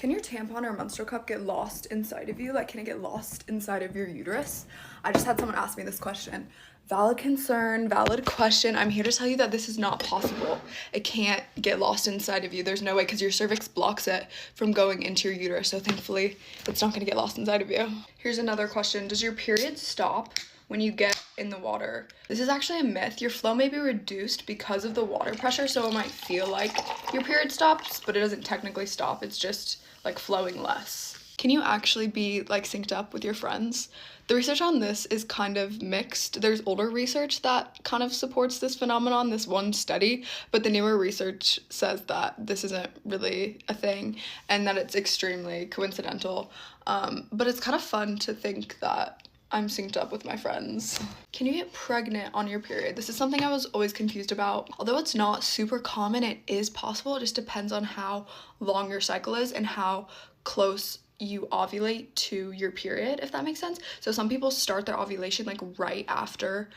Can your tampon or menstrual cup get lost inside of you? Like, can it get lost inside of your uterus? I just had someone ask me this question. Valid concern, valid question. I'm here to tell you that this is not possible. It can't get lost inside of you. There's no way, because your cervix blocks it from going into your uterus. So thankfully, it's not going to get lost inside of you. Here's another question. Does your period stop when you get in the water? This is actually a myth. Your flow may be reduced because of the water pressure, so it might feel like your period stops, but it doesn't technically stop. It's just like flowing less. Can you actually be like synced up with your friends? The research on this is kind of mixed. There's older research that kind of supports this phenomenon, this one study, but the newer research says that this isn't really a thing and that it's extremely coincidental. But it's kind of fun to think that I'm synced up with my friends. Can you get pregnant on your period? This is something I was always confused about. Although it's not super common, it is possible. It just depends on how long your cycle is and how close you ovulate to your period, if that makes sense. So some people start their ovulation like right after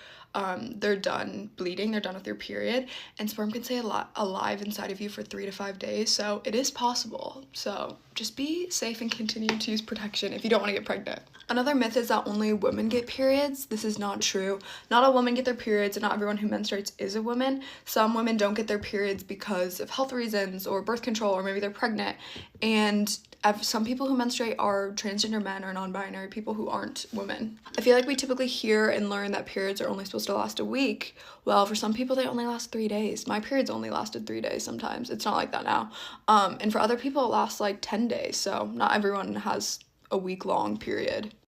they're done bleeding, they're done with their period, and sperm can stay alive inside of you for 3 to 5 days. So it is possible. So just be safe and continue to use protection if you don't want to get pregnant. Another myth is that only women get periods. This is not true. Not all women get their periods, and not everyone who menstruates is a woman. Some women don't get their periods because of health reasons or birth control, or maybe they're pregnant. And some people who menstruate are transgender men or non-binary people who aren't women. I feel like we typically hear and learn that periods are only supposed to last a week. Well, for some people, they only last 3 days. My periods only lasted 3 days sometimes. It's not like that now. And for other people, it lasts like 10 days. So not everyone has a week-long period.